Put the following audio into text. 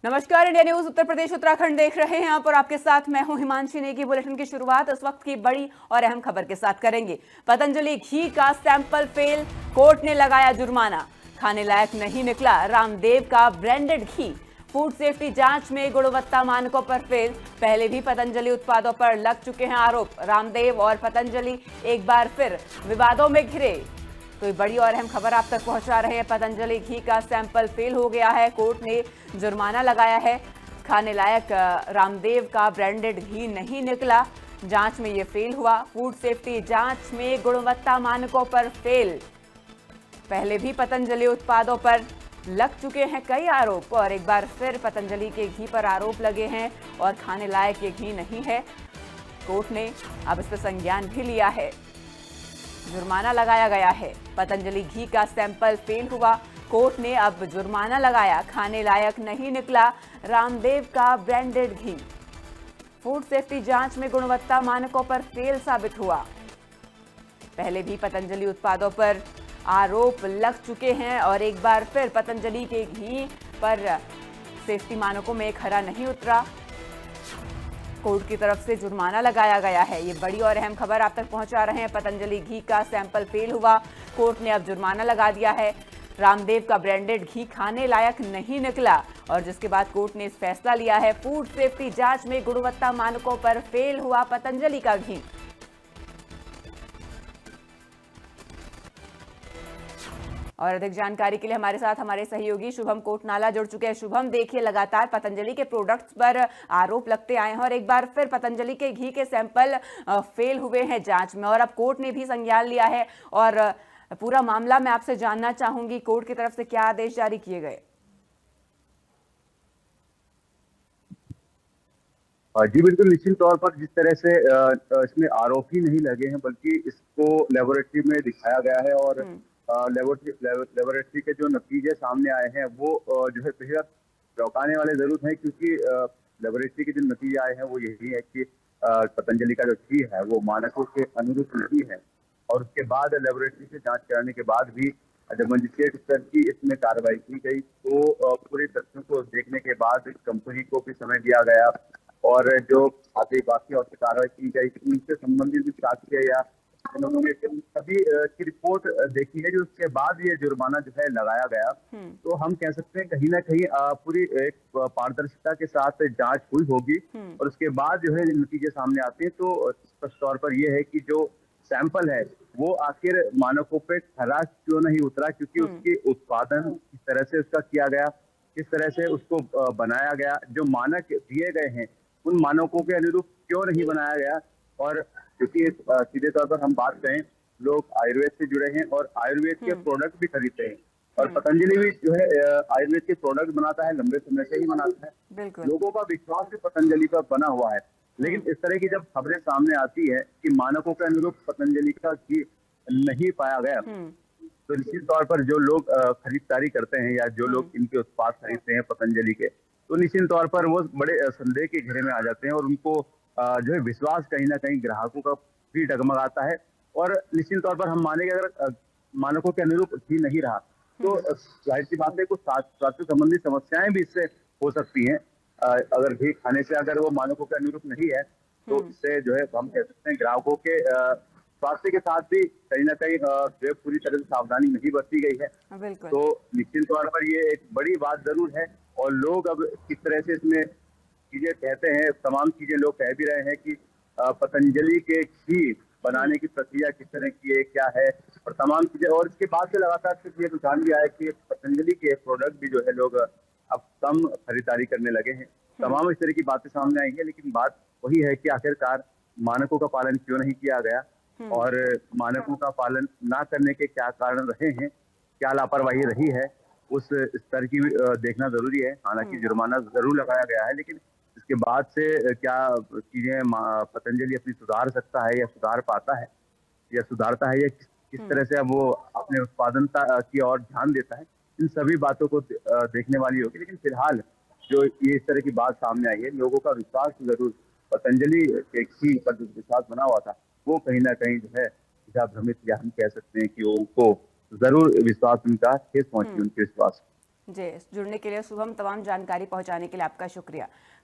नमस्कार, India news Uttar Pradesh Uttarakhand देख रहे हैं आप और आपके साथ मैं हूं हिमांशी नेगी। बुलेटिन की शुरुआत इस वक्त की बड़ी और अहम खबर के साथ करेंगे। पतंजलि घी का सैंपल फेल, कोर्ट ने लगाया जुर्माना। खाने लायक नहीं निकला रामदेव का ब्रांडेड घी। फूड सेफ्टी जांच में गुणवत्ता मानकों पर फेल। पहले भी पतंजलि उत्पादों पर लग चुके हैं आरोप। रामदेव और पतंजलि एक बार फिर विवादों में घिरे। तो ये बड़ी और अहम खबर आप तक पहुंचा रहे हैं। पतंजलि घी का सैंपल फेल हो गया है, कोर्ट ने जुर्माना लगाया है। खाने लायक रामदेव का ब्रांडेड घी नहीं निकला, जांच में ये फेल हुआ। फूड सेफ्टी जांच में गुणवत्ता मानकों पर फेल। पहले भी पतंजलि उत्पादों पर लग चुके हैं कई आरोप और एक बार फिर पतंजलि के घी पर आरोप लगे हैं और खाने लायक ये घी नहीं है। कोर्ट ने अब इस पर संज्ञान भी लिया है, जुर्माना लगाया गया है। पतंजलि घी का सैंपल फेल हुआ, कोर्ट ने अब जुर्माना लगाया। खाने लायक नहीं निकला रामदेव का ब्रांडेड घी। फूड सेफ्टी जांच में गुणवत्ता मानकों पर फेल साबित हुआ। पहले भी पतंजलि उत्पादों पर आरोप लग चुके हैं और एक बार फिर पतंजलि के घी पर सेफ्टी मानकों में खरा नहीं उतरा। कोर्ट की तरफ से जुर्माना लगाया गया है। ये बड़ी और अहम खबर आप तक पहुंचा रहे हैं। पतंजलि घी का सैंपल फेल हुआ, कोर्ट ने अब जुर्माना लगा दिया है। रामदेव का ब्रांडेड घी खाने लायक नहीं निकला और जिसके बाद कोर्ट ने इस फैसला लिया है। फूड सेफ्टी जांच में गुणवत्ता मानकों पर फेल हुआ पतंजलि का घी। और अधिक जानकारी के लिए हमारे साथ हमारे सहयोगी शुभम कोटनाला जुड़ चुके हैं। शुभम, देखिए लगातार पतंजलि के प्रोडक्ट्स पर आरोप लगते आए हैं और एक बार फिर पतंजलि के घी के सैंपल फेल हुए हैं जांच में और अब कोर्ट ने भी संज्ञान लिया है और पूरा मामला मैं आपसे जानना चाहूंगी, कोर्ट की तरफ से क्या आदेश जारी किए गए? जी बिल्कुल, निश्चित तौर पर जिस तरह से इसमें आरोप ही नहीं लगे हैं बल्कि इसको लेबोरेटरी में दिखाया गया है और लेबोरेटरी के जो नतीजे सामने आए हैं वो जो है बेहद चौंकाने वाले जरूर हैं, क्योंकि लेबोरेटरी के जो नतीजे आए हैं वो यही है कि पतंजलि का जो घी है वो मानकों के अनुरूप नहीं है। और उसके बाद लेबोरेटरी से जांच कराने के बाद भी जब मजिस्ट्रेट स्तर की इसमें कार्रवाई की गई तो पूरे तथ्यों को देखने के बाद कंपनी को भी समय दिया गया और जो आगे बाकी और कार्रवाई की गई उनसे संबंधित जो साक्ष्य या उन्होंने सभी की रिपोर्ट देखी है, जो उसके बाद ये जुर्माना जो है लगाया गया। तो हम कह सकते हैं कहीं ना कहीं पूरी एक पारदर्शिता के साथ जांच हुई होगी और उसके बाद जो है नतीजे सामने आते हैं तो स्पष्ट तौर पर यह है कि जो सैंपल है वो आखिर मानकों पे खरा क्यों नहीं उतरा, क्योंकि उसके उत्पादन किस तरह से उसका किया गया, किस तरह से उसको बनाया गया, जो मानक दिए गए हैं उन मानकों के अनुरूप क्यों नहीं बनाया गया। और क्योंकि सीधे तौर पर हम बात करें, लोग आयुर्वेद से जुड़े हैं और आयुर्वेद के प्रोडक्ट भी खरीदते हैं और पतंजलि भी जो है आयुर्वेद के प्रोडक्ट बनाता है, लंबे समय से ही बनाता है। लोगों का विश्वास भी पतंजलि पर बना हुआ है, लेकिन इस तरह की जब खबरें सामने आती है कि मानकों के अनुरूप पतंजलि का घी नहीं पाया गया, तो निश्चित तौर पर जो लोग खरीदारी करते हैं या जो लोग इनके उत्पाद खरीदते हैं पतंजलि के, तो निश्चित तौर पर वो बड़े संदेह के घेरे में आ जाते हैं और उनको जो है विश्वास कहीं ना कहीं ग्राहकों का भी डगमगाता है। और निश्चित तौर पर हम मानेंगे अगर मानकों के अनुरूप घी नहीं रहा तो जाहिर सी बात है कुछ स्वास्थ्य संबंधी समस्याएं भी इससे हो सकती हैं। अगर घी खाने से अगर वो मानकों के अनुरूप नहीं है तो इससे जो है हम कह सकते हैं ग्राहकों के स्वास्थ्य के साथ भी कहीं ना कहीं जो है पूरी तरह से सावधानी नहीं बरती गई है। तो निश्चित तौर पर ये एक बड़ी बात जरूर है और लोग अब किस तरह से इसमें चीजें कहते हैं, तमाम चीजें लोग कह भी रहे हैं कि पतंजलि के घी बनाने की प्रक्रिया किस तरह की है, क्या है और तमाम चीजें। और इसके बाद से लगातार सिर्फ ये रुझान भी आया कि पतंजलि के प्रोडक्ट भी जो है लोग अब कम खरीदारी करने लगे हैं। तमाम इस तरह की बातें सामने आई है, लेकिन बात वही है कि आखिरकार मानकों का पालन क्यों नहीं किया गया और मानकों का पालन ना करने के क्या कारण रहे हैं, क्या लापरवाही रही है, उस स्तर की देखना जरूरी है। हालांकि जुर्माना जरूर लगाया गया है, लेकिन इसके बाद से क्या चीजें पतंजलि अपनी सुधार सकता है या सुधार पाता है या सुधारता है या किस तरह से अब वो अपने उत्पादनता की ओर ध्यान देता है, इन सभी बातों को देखने वाली होगी। लेकिन फिलहाल जो ये इस तरह की बात सामने आई है, लोगों का विश्वास जरूर पतंजलि के घी पर जो विश्वास बना हुआ था वो कहीं ना कहीं जो है भ्रमित, या हम कह सकते हैं कि उनको जरूर विश्वास उनका ठेस पहुंची उनके विश्वास। जी, जुड़ने के लिए शुभम, तमाम जानकारी पहुंचाने के लिए आपका शुक्रिया।